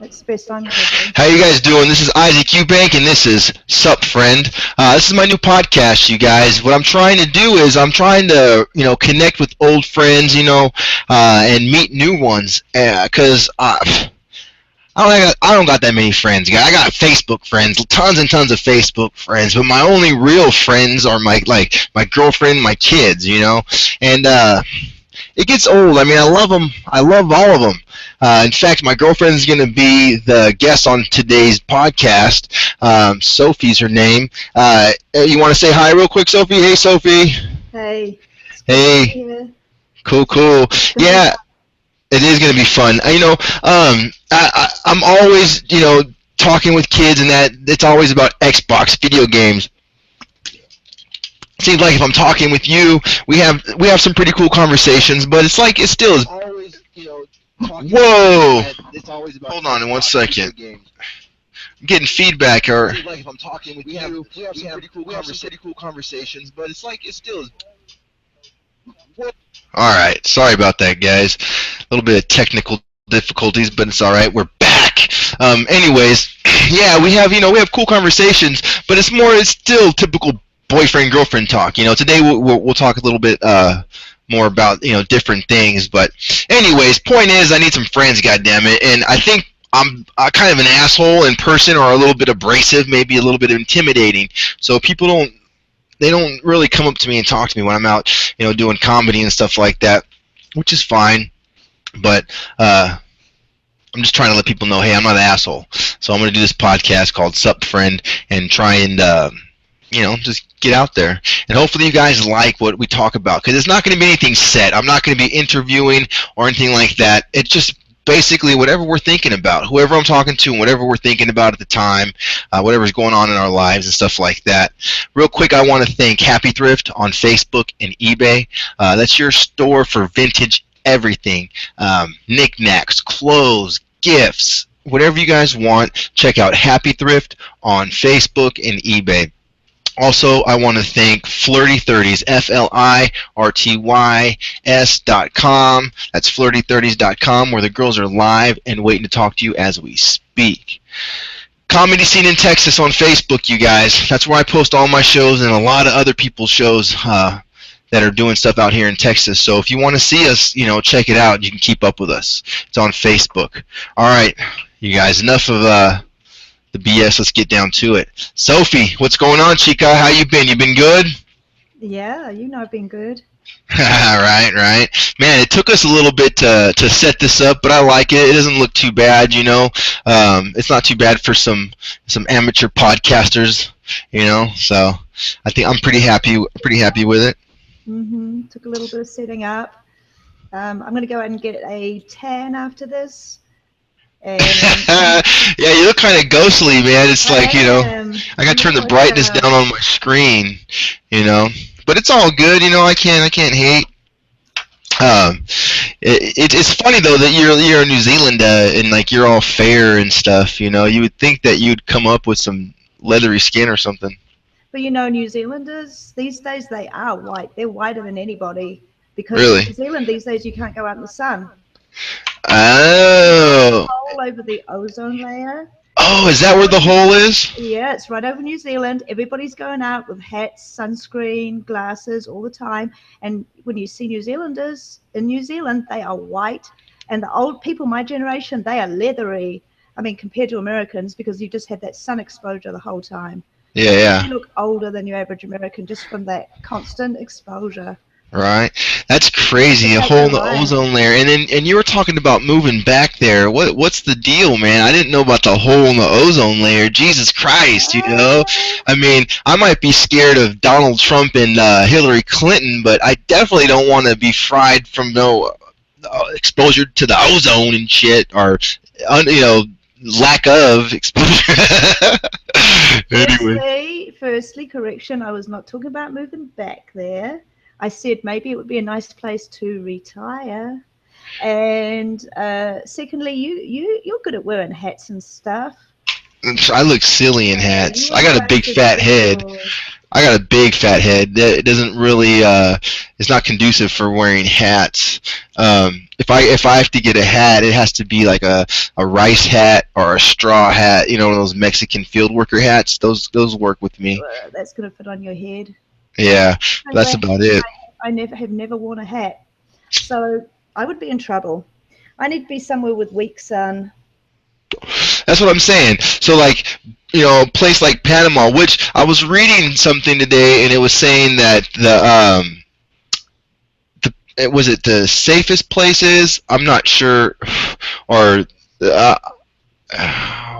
That's the best I'm gonna do. How you guys doing? This is Isaac Eubank, and this is Sup Friend. This is my new podcast, you guys. What I'm trying to do is I'm trying to, connect with old friends, and meet new ones. Cause I don't got that many friends. I got Facebook friends, tons and tons of Facebook friends, but my only real friends are my girlfriend, my kids, and it gets old. I mean, I love them. I love all of them. In fact, my girlfriend's going to be the guest on today's podcast. Sophie's her name. You want to say hi real quick, Sophie? Hey, Sophie. Hey. Hey. Cool. Yeah, it is going to be fun. I'm always, talking with kids, and that it's always about Xbox video games. Seems like if I'm talking with you, we have some pretty cool conversations, but it's like it still is always, Whoa! It's always about hold on 1 second. I'm getting feedback. Or seems like if I'm talking with you, we have some pretty cool conversations, but it's like it still is. All right, sorry about that, guys. A little bit of technical difficulties, but it's all right. We're back. Anyways, yeah, we have cool conversations, but it's still typical boyfriend girlfriend talk. Today we'll talk a little bit more about different things. But anyways, point is I need some friends, goddammit, and I think I'm kind of an asshole in person, or a little bit abrasive, maybe a little bit intimidating. So people don't really come up to me and talk to me when I'm out doing comedy and stuff like that, which is fine. But I'm just trying to let people know, hey, I'm not an asshole. So I'm going to do this podcast called Sup Friend and try and just get out there. And hopefully you guys like what we talk about, because it's not going to be anything set. I'm not going to be interviewing or anything like that. It's just basically whatever we're thinking about, whoever I'm talking to and whatever we're thinking about at the time, whatever's going on in our lives and stuff like that. Real quick, I want to thank Happy Thrift on Facebook and eBay. That's your store for vintage everything, knickknacks, clothes, gifts, whatever you guys want. Check out Happy Thrift on Facebook and eBay. Also, I want to thank Flirty 30s, FLIRTYS.com. That's flirty30s.com, where the girls are live and waiting to talk to you as we speak. Comedy Scene in Texas on Facebook, you guys. That's where I post all my shows and a lot of other people's shows that are doing stuff out here in Texas. So if you want to see us, check it out. You can keep up with us. It's on Facebook. All right, you guys, enough of the BS. Let's get down to it. Sophie, what's going on, chica? How you been? You been good? Yeah, I've been good. Right. Man, it took us a little bit to set this up, but I like it. It doesn't look too bad, It's not too bad for some amateur podcasters, So I think I'm pretty happy with it. Took a little bit of setting up. I'm going to go out and get a tan after this. And yeah, you look kind of ghostly, man. It's like, I got to turn the brightness down on my screen, But it's all good, I can't hate. It's funny though that you're in New Zealand and like you're all fair and stuff. You would think that you'd come up with some leathery skin or something. But New Zealanders these days, they are white. They're whiter than anybody, because really? in New Zealand these days you can't go out in the sun. Oh. Hole over the ozone layer. Oh, is that where the hole is? Yeah, it's right over New Zealand. Everybody's going out with hats, sunscreen, glasses all the time. And when you see New Zealanders in New Zealand, they are white. And the old people, my generation, they are leathery. I mean, compared to Americans, because you just had that sun exposure the whole time. Yeah. You look older than your average American just from that constant exposure. Right, that's crazy. A hole in the ozone layer, and you were talking about moving back there. What's the deal, man? I didn't know about the hole in the ozone layer. Jesus Christ, I mean, I might be scared of Donald Trump and Hillary Clinton, but I definitely don't want to be fried from exposure to the ozone and shit, or lack of exposure. Anyway. Firstly, correction. I was not talking about moving back there. I said maybe it would be a nice place to retire. And secondly, you're good at wearing hats and stuff. I look silly in hats. I got a big fat head. I got a big fat head. It doesn't really. It's not conducive for wearing hats. If I have to get a hat, it has to be like a rice hat or a straw hat. You know, one of those Mexican field worker hats. Those work with me. That's going to fit on your head. Yeah, that's Anyway, about it. I never worn a hat, so I would be in trouble. I need to be somewhere with weak sun. That's what I'm saying. So like, a place like Panama, which I was reading something today, and it was saying that was it the safest places? I'm not sure, or uh,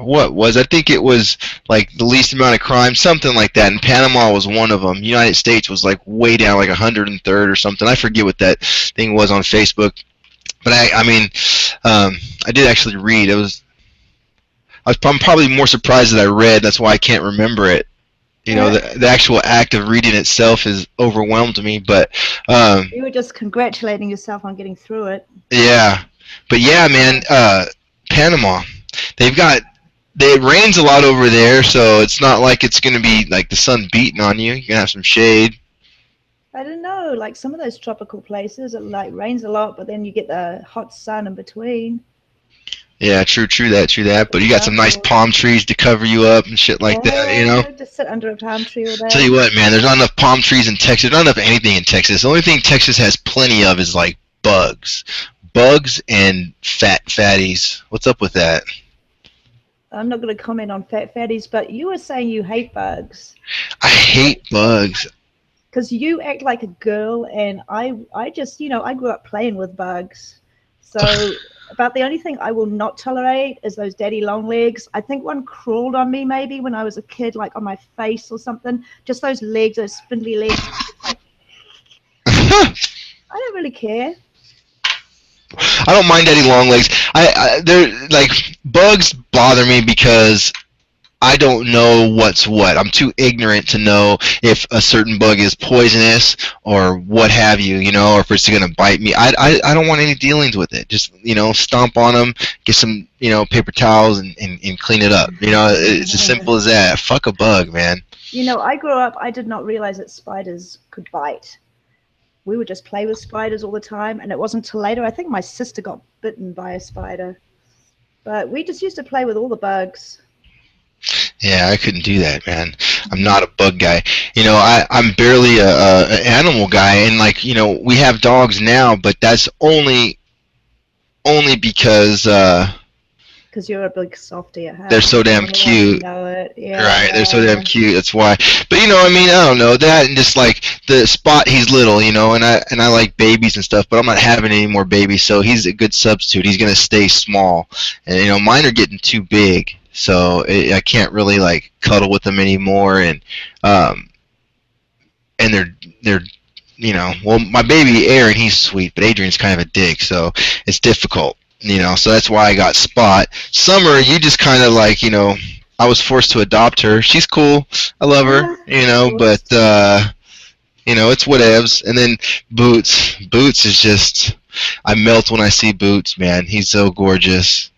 what was? I think it was like the least amount of crime, something like that. And Panama was one of them. United States was like way down, like 103rd or something. I forget what that thing was on Facebook. But I mean, I did actually read. I'm probably more surprised that I read. That's why I can't remember it. The actual act of reading itself has overwhelmed me. But You were just congratulating yourself on getting through it. yeah, but yeah, man, Panama, it rains a lot over there, so it's not like it's gonna be like the sun beating on you. You're gonna have some shade. I don't know, like some of those tropical places, it like rains a lot, but then you get the hot sun in between. Yeah, true that. But you got some nice palm trees to cover you up and shit like that. Just sit under a palm tree all day. Tell you what, man, there's not enough palm trees in Texas. There's not enough anything in Texas. The only thing Texas has plenty of is like bugs and fatties. What's up with that? I'm not going to comment on fatties, but you were saying you hate bugs. I hate bugs. Because you act like a girl, and I just, I grew up playing with bugs. So about the only thing I will not tolerate is those daddy long legs. I think one crawled on me maybe when I was a kid, like on my face or something. Just those legs, those spindly legs. I don't really care. I don't mind daddy long legs. They're like bugs bother me because I don't know what's what. I'm too ignorant to know if a certain bug is poisonous or what have you, or if it's going to bite me. I don't want any dealings with it. Just, stomp on them, get some, paper towels and clean it up. It's as simple as that. Fuck a bug, man. I grew up, I did not realize that spiders could bite. We would just play with spiders all the time, and it wasn't until later, I think my sister got bitten by a spider. But we just used to play with all the bugs. Yeah, I couldn't do that, man. I'm not a bug guy. I'm barely an animal guy, and like, we have dogs now, but that's only because you're a big softie at home. They're so damn cute. Know it. Yeah. Right, they're so damn cute. That's why. But I don't know that, and just like the Spot, he's little, and I like babies and stuff, but I'm not having any more babies, so he's a good substitute. He's gonna stay small, and mine are getting too big. So I can't really like cuddle with them anymore, and they're well, my baby Aaron, he's sweet, but Adrian's kind of a dick, so it's difficult, so that's why I got Spot. Summer, you just kind of like, I was forced to adopt her. She's cool, I love her, but it's whatevs. And then Boots is just, I melt when I see Boots, man. He's so gorgeous.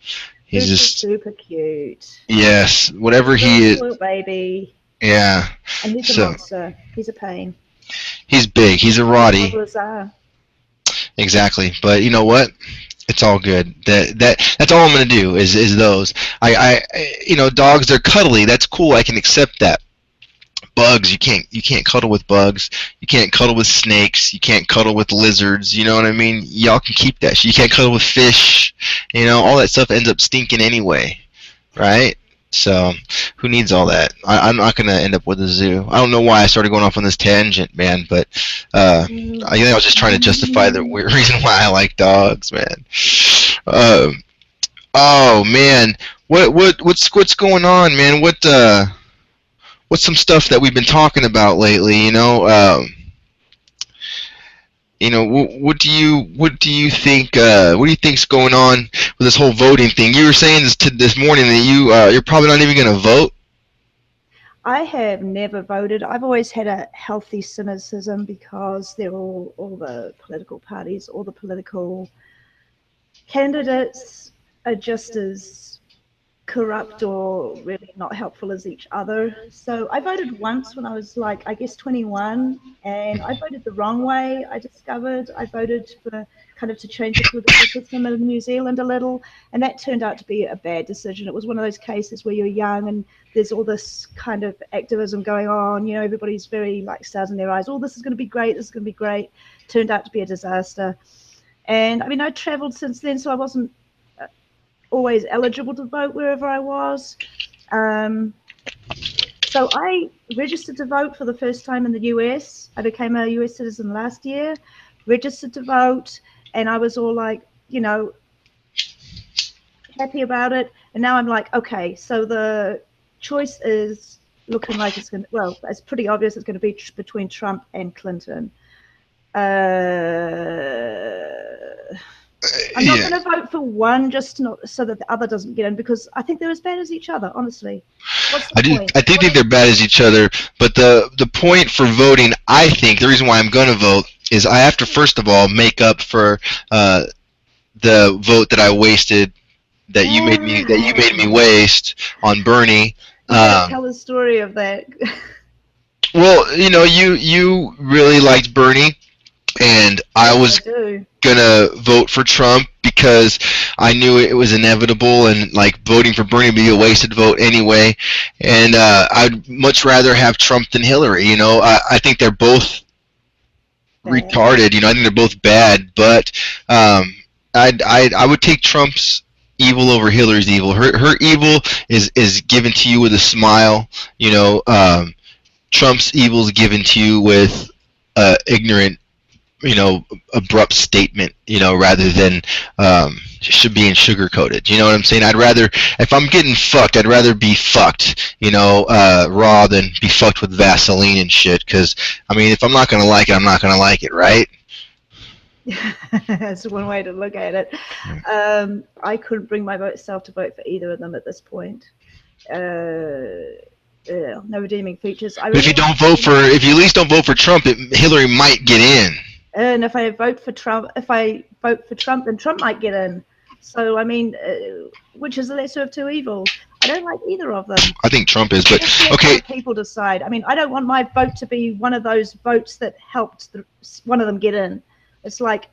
He's just super cute. Yes, whatever he is. Little baby. Yeah. And he's a monster. He's a pain. He's big. He's a Roddy. Exactly. But you know what? It's all good. That's all I'm gonna do is those. I dogs, they're cuddly. That's cool. I can accept that. Bugs, you can't cuddle with bugs. You can't cuddle with snakes. You can't cuddle with lizards. You know what I mean? Y'all can keep that shit. You can't cuddle with fish. All that stuff ends up stinking anyway, right? So who needs all that? I'm not gonna end up with a zoo. I don't know why I started going off on this tangent, man, but I think I was just trying to justify the reason why I like dogs, man. Oh man, what's going on, man? What's some stuff that we've been talking about lately? What do you think's going on with this whole voting thing? You were saying this morning that you're probably not even going to vote. I have never voted. I've always had a healthy cynicism because they're all the political parties, all the political candidates are just as corrupt or really not helpful as each other. So I voted once when I was like, I guess 21, and I voted the wrong way. I discovered I voted for kind of to change the political system in New Zealand a little, and that turned out to be a bad decision. It was one of those cases where you're young and there's all this kind of activism going on. You know, everybody's very like stars in their eyes. Oh, this is going to be great. This is going to be great. Turned out to be a disaster. And I mean, I traveled since then, so I wasn't always eligible to vote wherever I was. So I registered to vote for the first time in the US. I became a US citizen last year, registered to vote, and I was all like, you know, happy about it. And now I'm like, okay, so the choice is looking like it's going to, well, it's pretty obvious it's going to be between Trump and Clinton. I'm not going to vote for one just not, so that the other doesn't get in, because I think they're as bad as each other, honestly. What's the point? I do think they're bad as each other, but the point for voting, I think, the reason why I'm going to vote is I have to, first of all, make up for the vote that I wasted, that you made me waste on Bernie. Tell the story of that. Well, you know, you really liked Bernie, and I was gonna vote for Trump because I knew it was inevitable, and like voting for Bernie would be a wasted vote anyway. And I'd much rather have Trump than Hillary. You know, I think they're both retarded. You know, I think they're both bad, but I would take Trump's evil over Hillary's evil. Her evil is given to you with a smile. You know, Trump's evil is given to you with ignorant, you know, abrupt statement, you know, rather than should being sugar coated. You know what I'm saying? I'd rather, if I'm getting fucked, I'd rather be fucked, you know, raw than be fucked with Vaseline and shit. Because I mean, if I'm not gonna like it, I'm not gonna like it, right? That's one way to look at it. I couldn't bring myself to vote for either of them at this point. No redeeming features. If you don't vote for, if you at least don't vote for Trump, Hillary might get in. And if I vote for Trump, then Trump might get in. So I mean, which is the lesser of two evils? I don't like either of them. I think Trump is, but okay. People decide. I mean, I don't want my vote to be one of those votes that helped one of them get in. It's like,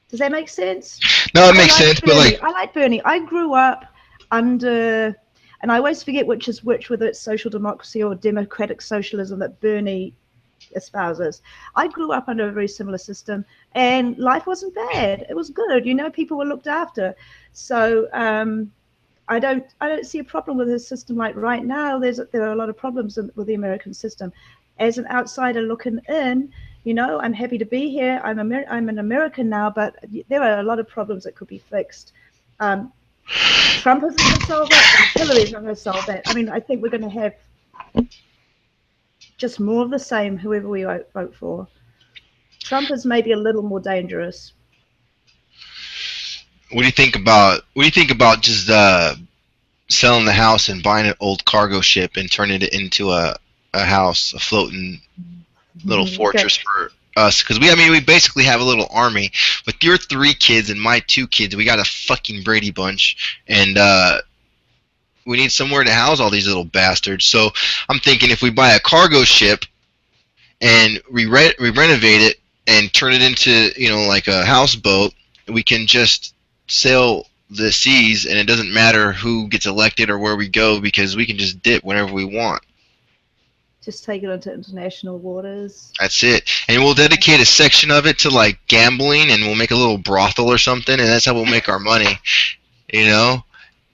does that make sense? No, it makes sense, Bernie. but like, I like Bernie. I grew up under, and I always forget which is which, whether it's social democracy or democratic socialism that Bernie espouses. I grew up under a very similar system, and life wasn't bad. It was good. You know, people were looked after. So I don't see a problem with his system. Like right now, there are a lot of problems with the American system. As an outsider looking in, you know, I'm happy to be here. I'm an American now, but there are a lot of problems that could be fixed. Trump isn't going to solve that, and Hillary's not going to solve that. I mean, I think we're going to have just more of the same, whoever we vote for. Trump is maybe a little more dangerous. What do you think about just selling the house and buying an old cargo ship and turning it into a house, a floating little fortress for us? Because we basically have a little army. With your 3 kids and my 2 kids, we got a fucking Brady Bunch, and we need somewhere to house all these little bastards. So I'm thinking if we buy a cargo ship and we renovate it and turn it into, you know, like a houseboat, we can just sail the seas, and it doesn't matter who gets elected or where we go, because we can just dip whenever we want. Just take it into international waters. That's it. And we'll dedicate a section of it to like gambling, and we'll make a little brothel or something, and that's how we'll make our money. You know?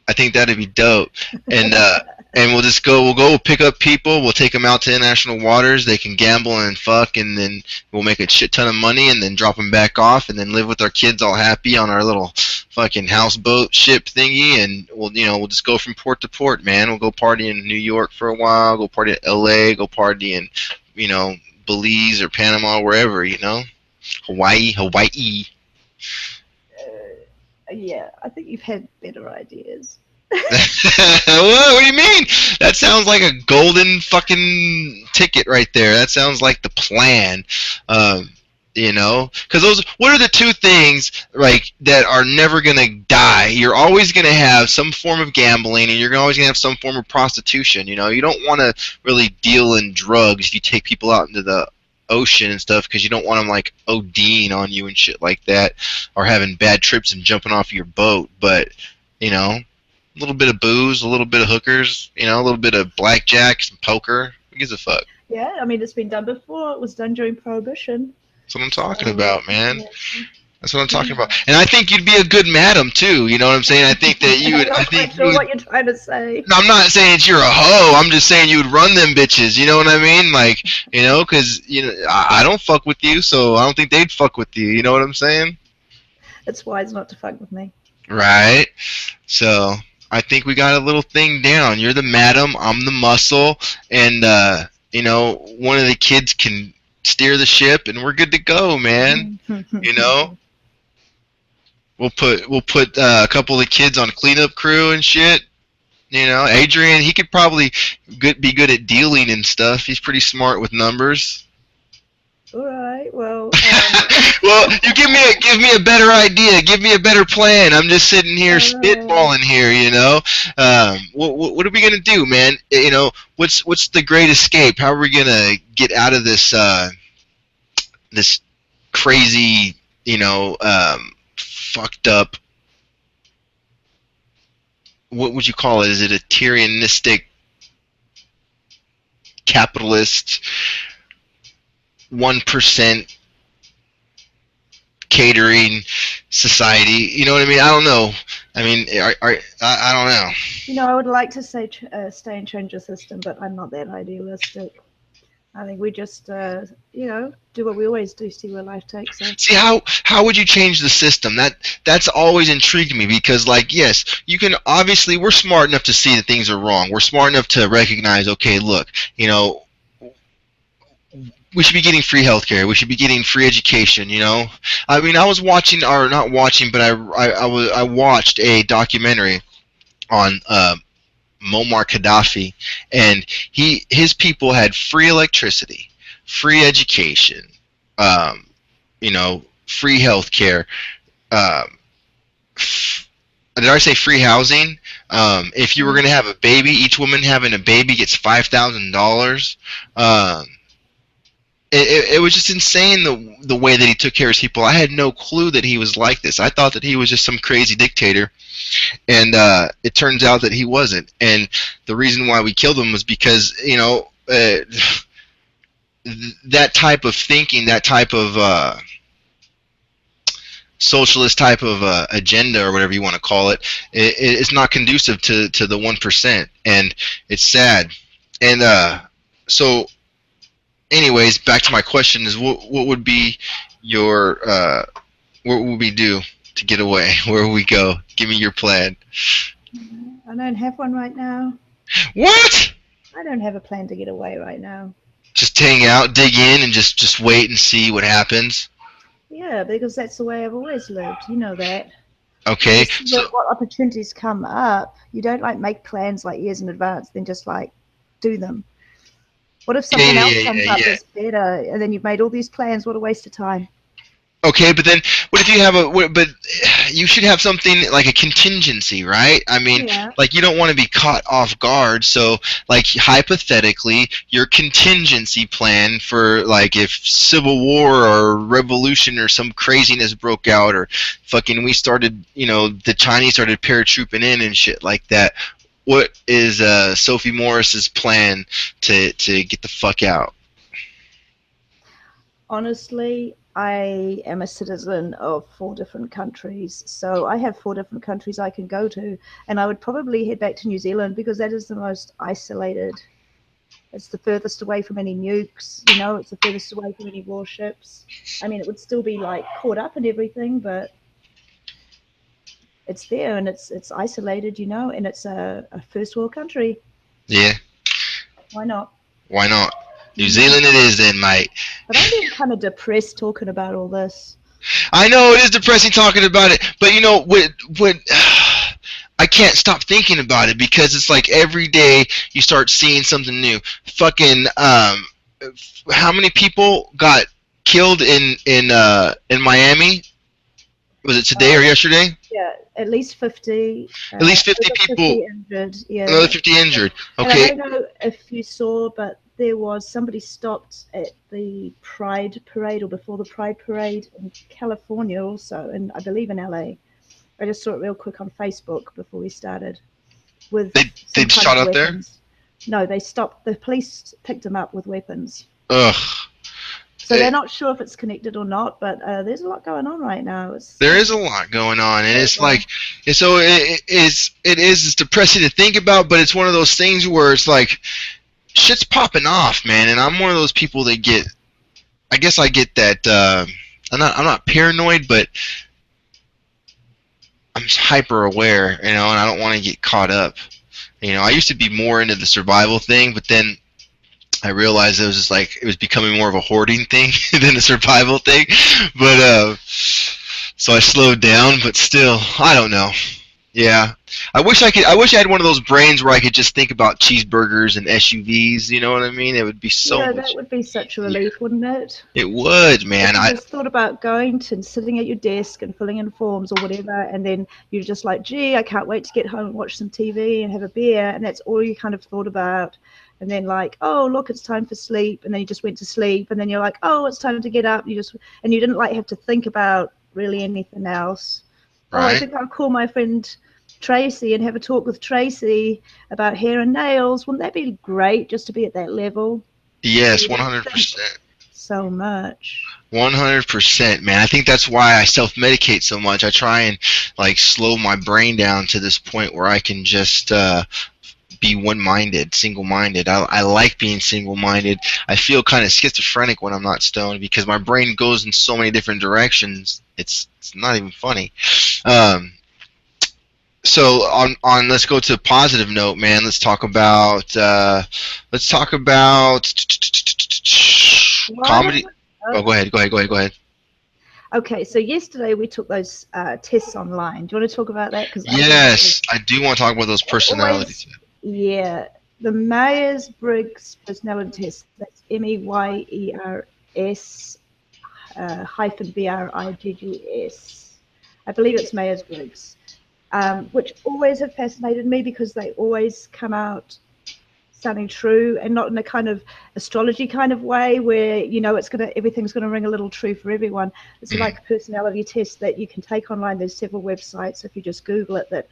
I think that'd be dope. And we'll pick up people, we'll take them out to international waters, they can gamble and fuck, and then we'll make a shit ton of money, and then drop them back off, and then live with our kids all happy on our little fucking houseboat ship thingy, and we'll just go from port to port, man. We'll go party in New York for a while, go party at LA, go party in, you know, Belize or Panama, wherever, you know. Hawaii. Yeah, I think you've had better ideas. What do you mean? That sounds like a golden fucking ticket right there. That sounds like the plan. You know, because what are the two things like that are never gonna die? You're always gonna have some form of gambling, and you're always gonna have some form of prostitution. You know, you don't want to really deal in drugs if you take people out into the ocean and stuff, because you don't want them like ODing on you and shit like that, or having bad trips and jumping off your boat. But you know, a little bit of booze, a little bit of hookers, you know, a little bit of blackjack, some poker. Who gives a fuck? Yeah, I mean, it's been done before. It was done during Prohibition. That's what I'm talking about, man. Yeah. That's what I'm talking about. And I think you'd be a good madam too. You know what I'm saying? I think that you would. I'm not sure what you're trying to say. No, I'm not saying that you're a hoe. I'm just saying you would run them bitches. You know what I mean? Like, you know, because you know I don't fuck with you, so I don't think they'd fuck with you. You know what I'm saying? It's wise not to fuck with me. Right. So I think we got a little thing down. You're the madam. I'm the muscle, and you know, one of the kids can steer the ship, and we're good to go, man. You know, we'll put a couple of the kids on cleanup crew and shit. You know, Adrian, he could probably be good at dealing and stuff. He's pretty smart with numbers. All right. Well. Well, you give me a better idea. Give me a better plan. I'm just sitting here spitballing here. You know, what are we gonna do, man? You know, what's the great escape? How are we gonna get out of this this crazy, you know, fucked up? What would you call it? Is it a tyrannistic capitalist 1% catering society? You know what I mean? I don't know. I mean, I don't know. You know, I would like to say stay and change the system, but I'm not that idealistic. I think we just, you know, do what we always do, see where life takes us. See, how would you change the system? That's always intrigued me, because, like, yes, you can, obviously, we're smart enough to see that things are wrong. We're smart enough to recognize, okay, look, you know, we should be getting free healthcare. We should be getting free education. You know, I mean, I was watching, or not watching, but I watched a documentary on Muammar Gaddafi, and his people had free electricity, free education, you know, free healthcare. Did I say free housing? If you were going to have a baby, each woman having a baby gets $5,000. It was just insane the way that he took care of his people. I had no clue that he was like this. I thought that he was just some crazy dictator, and it turns out that he wasn't. And the reason why we killed him was because, you know, that type of thinking, that type of socialist type of agenda, or whatever you want to call it, it's not conducive to the 1%, and it's sad. And so. Anyways, back to my question: is what would be your what would we do to get away? Where would we go? Give me your plan. I don't have one right now. What? I don't have a plan to get away right now. Just hang out, dig in, and just wait and see what happens. Yeah, because that's the way I've always lived. You know that. Okay. So what opportunities come up, you don't like make plans like years in advance, then just like do them. What if something else comes up that's better, and then you've made all these plans? What a waste of time. Okay, but then what if you have but you should have something like a contingency, right? I mean, like, you don't want to be caught off guard. So, like, hypothetically, your contingency plan for, like, if civil war or revolution or some craziness broke out, or fucking we started, you know, the Chinese started paratrooping in and shit like that. What is Sophie Morris's plan to get the fuck out? Honestly, I am a citizen of 4 different countries, so I have 4 different countries I can go to, and I would probably head back to New Zealand because that is the most isolated. It's the furthest away from any nukes, you know, it's the furthest away from any warships. I mean, it would still be like caught up in everything, but it's there, and it's isolated, you know, and it's a first world country. Yeah. Why not? Why not? New Zealand it is then, mate. But I'm getting kind of depressed talking about all this. I know it is depressing talking about it, but you know what I can't stop thinking about it, because it's like every day you start seeing something new. Fucking how many people got killed in Miami. Was it today or Oh, yesterday? yeah, at least 50, At least 50 over people, 50 injured. another Yeah. 50 injured. And I Okay, don't know if you saw, but there was somebody stopped at the Pride Parade or before the Pride Parade in California also, and I believe in LA. I just saw it real quick on Facebook before we started with they some kind shot of up there. weapons. No, they stopped. The police picked them up with weapons. Ugh. So they're not sure if it's connected or not, but there's a lot going on right now. There is a lot going on, and it's Over. like, and so it's depressing to think about, but it's one of those things where it's like shit's popping off, man. And I'm one of those people that get, I guess I get that. I'm not paranoid, but I'm hyper aware, and I don't want to get caught up. I used to be more into the survival thing, but then I realized it was just like it was becoming more of a hoarding thing than a survival thing. But so I slowed down, but still, I don't know. Yeah, I wish I could. I wish I had one of those brains where I could just think about cheeseburgers and SUVs. You know what I mean? It would be so Yeah, that much would be such a easier. relief, wouldn't it? It would, If man. you just thought about going to and sitting at your desk and filling in forms or whatever, and then you're just like, gee, I can't wait to get home and watch some TV and have a beer, and that's all you kind of thought about. And then like, oh, look, it's time for sleep, and then you just went to sleep, and then you're like, oh, it's time to get up. And you didn't like have to think about really anything else. Oh, I Right? think I'll call my friend Tracy and have a talk with Tracy about hair and nails. Wouldn't that be great just to be at that level? Yes, You one don't hundred think percent. so much. 100%, man. I think that's why I self-medicate so much. I try and like slow my brain down to this point where I can just be one-minded, single-minded. I like being single-minded. I feel kind of schizophrenic when I'm not stoned because my brain goes in so many different directions. It's not even funny. Um, so on let's go to a positive note, man. Let's talk about Well, I comedy. don't Oh, know. go ahead. Okay, so yesterday we took those tests online. Do you want to talk about that? Because I think Yes, I do want to talk about those it always, personalities. yeah, the Myers Briggs personality test. That's MEYERS hyphen BRIGGS. I believe it's Myers Briggs, which always have fascinated me because they always come out sounding true and not in a kind of astrology kind of way where everything's gonna ring a little true for everyone. It's Mhm. like a personality test that you can take online. There's several websites if you just Google it that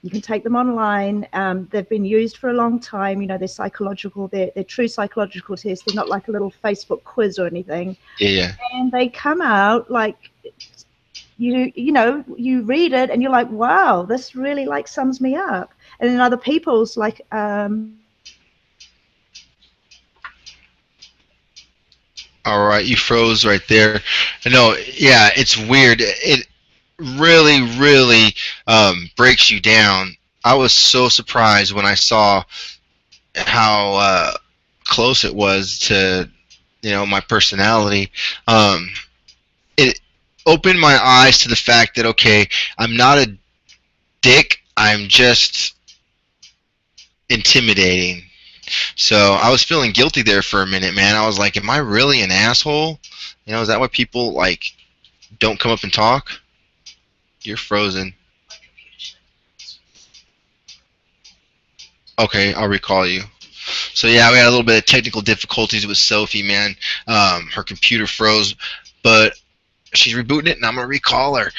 you can take them online. They've been used for a long time. They're psychological. They're true psychological tests. They're not like a little Facebook quiz or anything. Yeah, And they come out like you read it and you're like, wow, this really like sums me up. And then other people's like all right, you froze right there. No, yeah, it's weird. It really, really breaks you down. I was so surprised when I saw how close it was to my personality. It opened my eyes to the fact that okay, I'm not a dick. I'm just intimidating. So I was feeling guilty there for a minute, man. I was like, am I really an asshole? Is that why people like don't come up and talk? You're frozen. Okay, I'll recall you. So yeah, we had a little bit of technical difficulties with Sophie, man. Her computer froze, but she's rebooting it, and I'm gonna recall her.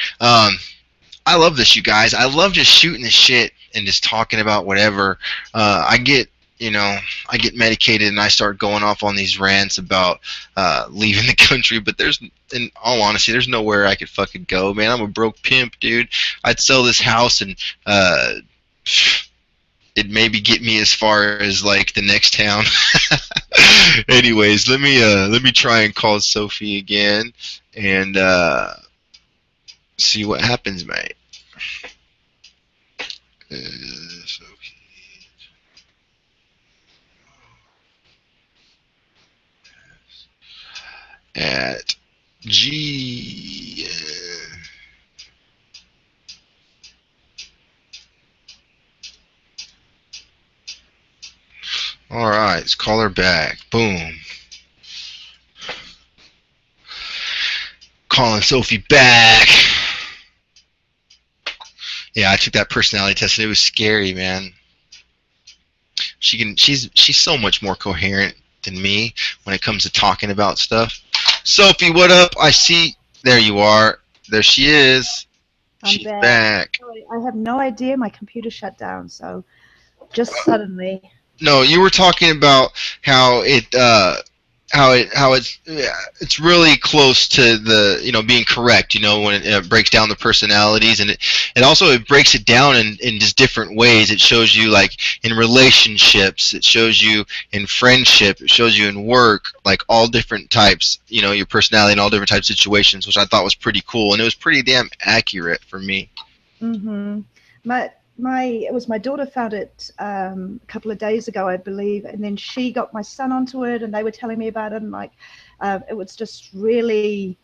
I love this, you guys. I love just shooting the shit and just talking about whatever. I get, you know, I get medicated and I start going off on these rants about leaving the country. But in all honesty, there's nowhere I could fucking go, man. I'm a broke pimp, dude. I'd sell this house and it maybe get me as far as like the next town. Anyways, let me try and call Sophie again and see what happens, mate. Sophie at G. All right, let's call her back. Boom. calling Sophie back. Yeah, I took that personality test and it was scary, man. She's so much more coherent than me when it comes to talking about stuff. Sophie, what up? I see. There you are. There she is. I'm She's back. Sorry, I have no idea. My computer shut down, so just suddenly. No, you were talking about how it's really close to the being correct, when it breaks down the personalities, and it breaks it down in just different ways. It shows you like in relationships, it shows you in friendship, it shows you in work, like all different types, your personality in all different types of situations, which I thought was pretty cool, and it was pretty damn accurate for me. Mhm. It was my daughter found it a couple of days ago, I believe, and then she got my son onto it, and they were telling me about it, and like it was just really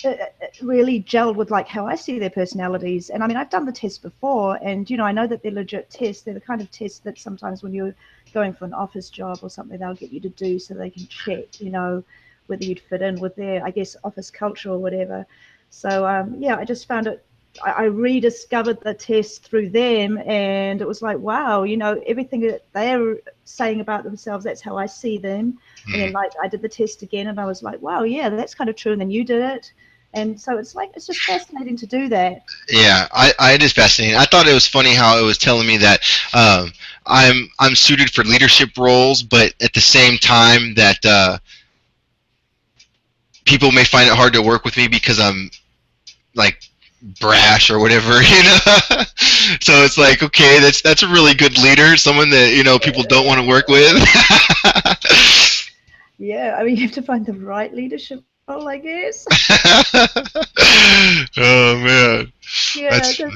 it really gelled with like how I see their personalities. And I mean, I've done the test before, and I know that they're legit tests. They're the kind of tests that sometimes when you're going for an office job or something, they'll get you to do so they can check, whether you'd fit in with their, I guess, office culture or whatever. So I just found it. I rediscovered the test through them, and it was like, wow, everything that they're saying about themselves, that's how I see them. And then like I did the test again, and I was like, wow, yeah, that's kind of true. And then you did it, and so it's just fascinating to do that. Yeah, it is fascinating. I thought it was funny how it was telling me that I'm suited for leadership roles, but at the same time that people may find it hard to work with me because I'm like brash or whatever, So it's like, okay, that's a really good leader, someone that people don't want to work with. Yeah, I mean, you have to find the right leadership role, I guess. Oh man. Yeah, because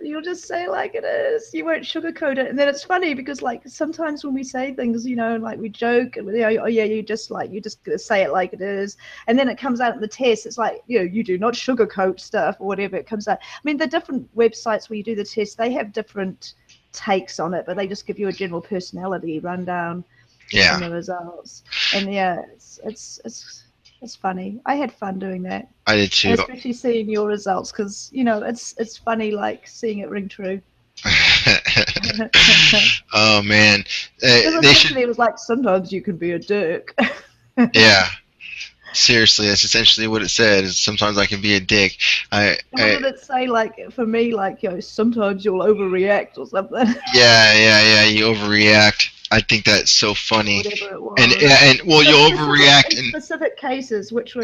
you'll just say it like it is. You won't sugarcoat it. And then it's funny because like sometimes when we say things, like we joke and oh yeah, you just gonna say it like it is. And then it comes out in the test, it's like, you do not sugarcoat stuff or whatever it comes out. I mean, the different websites where you do the test, they have different takes on it, but they just give you a general personality rundown on the results. And yeah, it's funny. I had fun doing that. I did too. And especially seeing your results, because it's funny, like seeing it ring true. Oh man, it was like sometimes you can be a dick. Yeah, seriously, that's essentially what it said. Is sometimes I can be a dick. What did it say? Like for me, like sometimes you'll overreact or something. Yeah, you overreact. I think that's so funny. Whatever it was. And well, you overreact in specific cases, which were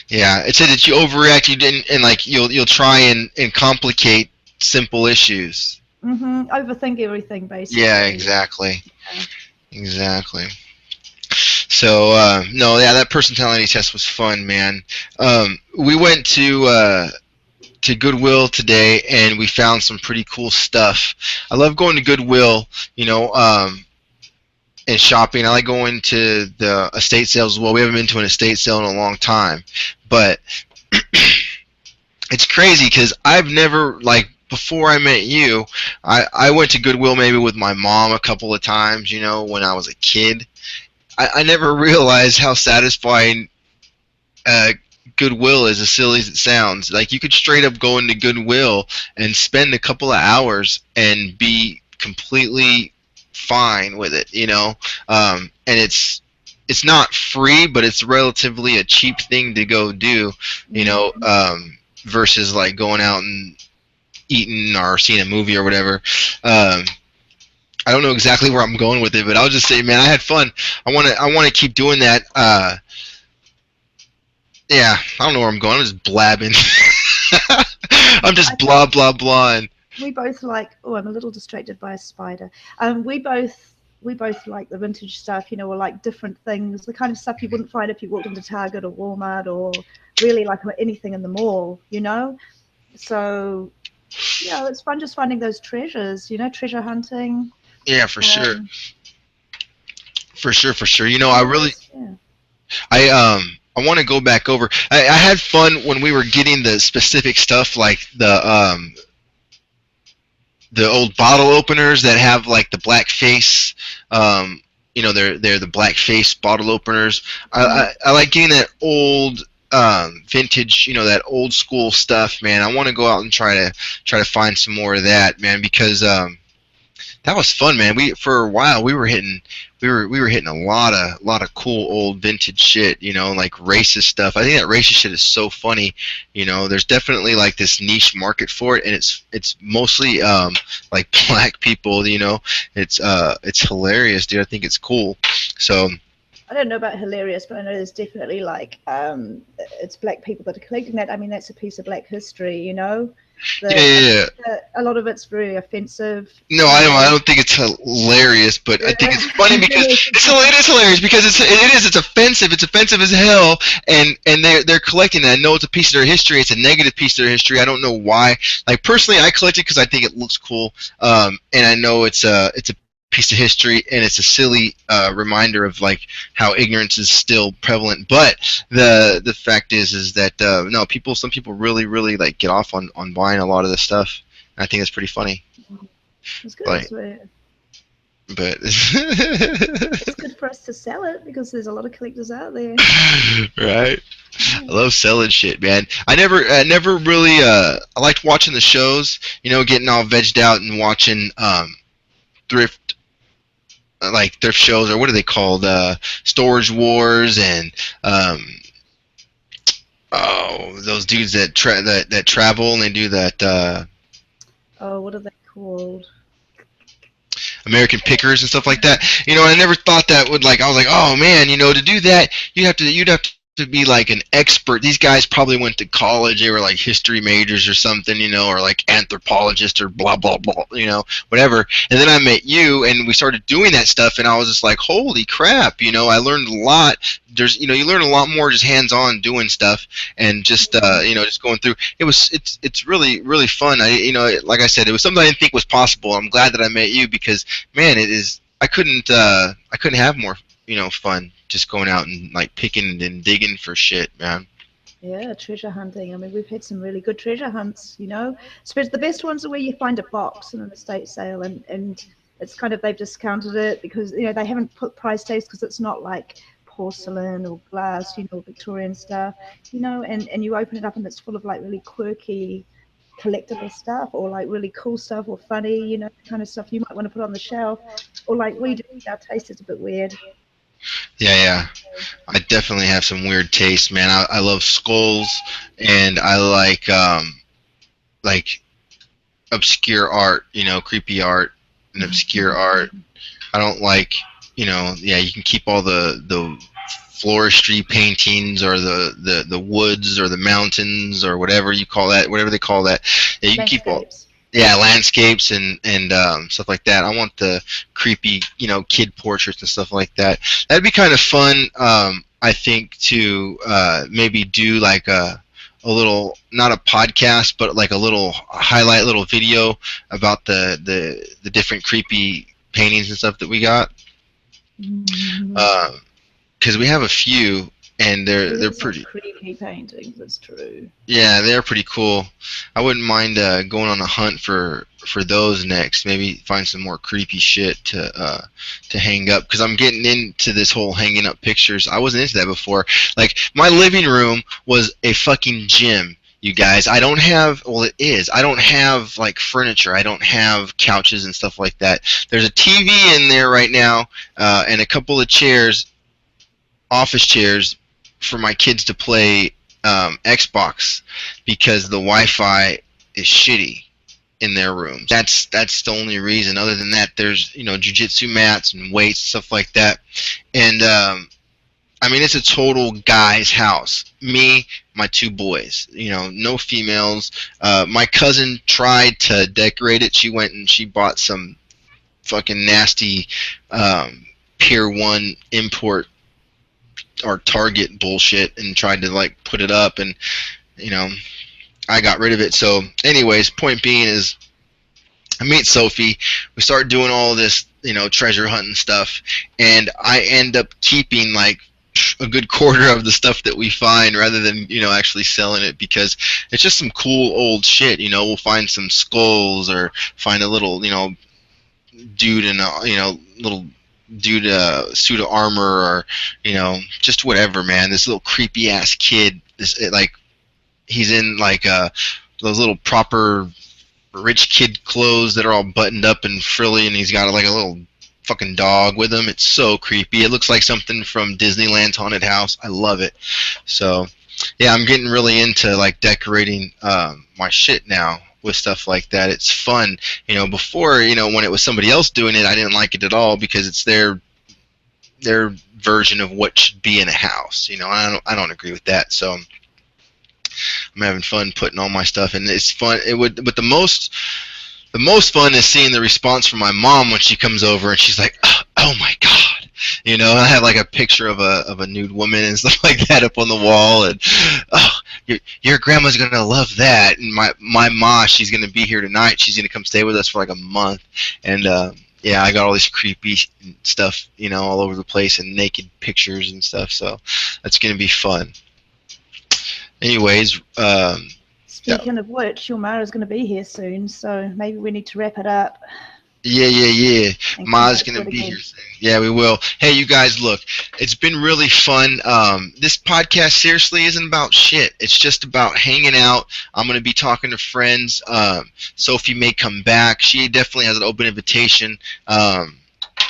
Yeah, it said that you overreact. You didn't, and like you'll try and complicate simple issues. Overthink everything, basically. Yeah, exactly. Yeah. Exactly. So that personality test was fun, man. We went to Goodwill today, and we found some pretty cool stuff. I love going to Goodwill, and shopping. I like going to the estate sales as well. We haven't been to an estate sale in a long time, but it's crazy because I've never, like, before I met you, I went to Goodwill maybe with my mom a couple of times, when I was a kid. I never realized how satisfying Goodwill is, as silly as it sounds. Like, you could straight up go into Goodwill and spend a couple of hours and be completely fine with it, and it's not free, but it's relatively a cheap thing to go do, versus like going out and eating or seeing a movie or whatever. I don't know exactly where I'm going with it, but I'll just say, man, I had fun. I want to keep doing that. Yeah, I don't know where I'm going. I'm just blabbing. I'm just blah blah blah. And we both like. Oh, I'm a little distracted by a spider. We both like the vintage stuff. Or like different things, the kind of stuff you wouldn't find if you walked into Target or Walmart or really like anything in the mall. So it's fun just finding those treasures. Treasure hunting. Yeah, for sure. For sure. I really. Yeah. I want to go back over. I had fun when we were getting the specific stuff, like the old bottle openers that have like the black face they're the black face bottle openers. Mhm. I like getting that old vintage, that old school stuff, man. I want to go out and try to find some more of that, man, because that was fun, man. For a while we were hitting a lot of cool old vintage shit, like racist stuff. I think that racist shit is so funny. There's definitely like this niche market for it, and it's mostly like black people. It's hilarious, dude. I think it's cool. So I don't know about hilarious, but I know there's definitely like it's black people that are collecting that. I mean, that's a piece of black history, you know. yeah, yeah, yeah. A lot of it's very offensive, No, you I know. don't think it's hilarious, but I think it's funny because it is hilarious because it's offensive. It's offensive as hell, and they're collecting it. I know it's a piece of their history. It's a negative piece of their history. I don't know why. Like personally, I collect it because I think it looks cool, and I know it's a piece of history, and it's a silly reminder of like how ignorance is still prevalent. But the fact is that no, some people really like get off on buying a lot of this stuff. I think it's pretty funny. It's good. Like, but It's good for us to sell it because there's a lot of collectors out there. right. I love selling shit, man. I never really I liked watching the shows, getting all vegged out and watching thrift thrift shows, or what are they called? Storage Wars, and those dudes that travel and they do that Oh, what are they called? American Pickers and stuff like that. I never thought that would I was like, oh man, to do that you'd have to be like an expert. These guys probably went to college. They were like history majors or something, or like anthropologists or blah blah blah, whatever. And then I met you, and we started doing that stuff, and I was just like, holy crap, I learned a lot. There's, you learn a lot more just hands-on doing stuff, and just just going through. It's really fun. Like I said, it was something I didn't think was possible. I'm glad that I met you because, man, it is. I couldn't have more fun just going out and like picking and digging for shit, man. Yeah, treasure hunting. I mean, we've had some really good treasure hunts, Especially the best ones are where you find a box in an estate sale, and it's kind of they've discounted it because they haven't put price tags because it's not like porcelain or glass, Victorian stuff, and you open it up and it's full of like really quirky collectible stuff or like really cool stuff or funny, kind of stuff you might want to put on the shelf, or like we do. Our taste is a bit weird. Yeah. I definitely have some weird taste, man. I love skulls, and I like obscure art, creepy art and obscure art. I don't like, yeah, you can keep all the floristry paintings or the woods or the mountains or whatever they call that. Yeah, you can keep all. Yeah, landscapes and stuff like that. I want the creepy, kid portraits and stuff like that. That'd be kind of fun. I think to maybe do like a little, not a podcast, but like a little highlight, little video about the different creepy paintings and stuff that we got. Because we have a few, and they're pretty creepy paintings. That's true. Yeah, they're pretty cool. I wouldn't mind going on a hunt for those next. Maybe find some more creepy shit to hang up, because I'm getting into this whole hanging up pictures. I wasn't into that before. Like, my living room was a fucking gym. You guys, I don't have, well, it is. I don't have like furniture. I don't have couches and stuff like that. There's a TV in there right now, and a couple of chairs, office chairs, for my kids to play Xbox, because the Wi-Fi is shitty in their rooms. That's the only reason. Other than that, there's jiu-jitsu mats and weights, stuff like that. And I mean, it's a total guy's house. Me, my two boys. No females. My cousin tried to decorate it. She went and she bought some fucking nasty Pier 1 import or Target bullshit and tried to like put it up, and I got rid of it. So anyways, point being is, I meet Sophie, we start doing all this treasure hunting stuff, and I end up keeping like a good quarter of the stuff that we find, rather than actually selling it, because it's just some cool old shit. We'll find some skulls, or find a little dude in a little dude suit of armor, or just whatever, man. This little creepy ass kid, like he's in like those little proper rich kid clothes that are all buttoned up and frilly, and he's got like a little fucking dog with him. It's so creepy. It looks like something from Disneyland's haunted house. I love it. So yeah, I'm getting really into like decorating my shit now with stuff like that. It's fun. Before, when it was somebody else doing it, I didn't like it at all because it's their version of what should be in a house. I don't agree with that. So I'm having fun putting all my stuff, and it's fun. But the most fun is seeing the response from my mom when she comes over and she's like, "Oh my God." I have like a picture of a nude woman and stuff like that up on the wall, and your grandma's gonna love that. And my ma, she's gonna be here tonight. She's gonna come stay with us for like a month, and yeah, I got all this creepy stuff, all over the place, and naked pictures and stuff. So that's gonna be fun. Anyways, speaking of which, your Mara's going to be here soon, so maybe we need to wrap it up. Yeah. Ma's going to be here soon. Yeah, we will. Hey, you guys, look, it's been really fun. This podcast seriously isn't about shit. It's just about hanging out. I'm going to be talking to friends. Sophie may come back. She definitely has an open invitation.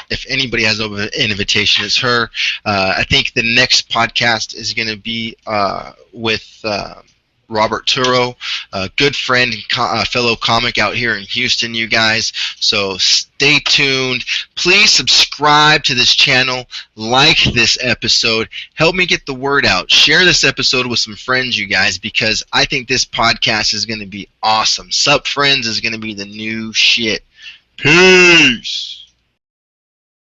If anybody has an invitation, it's her. I think the next podcast is going to be with Robert Turo, a good friend and fellow comic out here in Houston, you guys. So stay tuned. Please subscribe to this channel. Like this episode. Help me get the word out. Share this episode with some friends, you guys, because I think this podcast is going to be awesome. Sup Friends is going to be the new shit. Peace.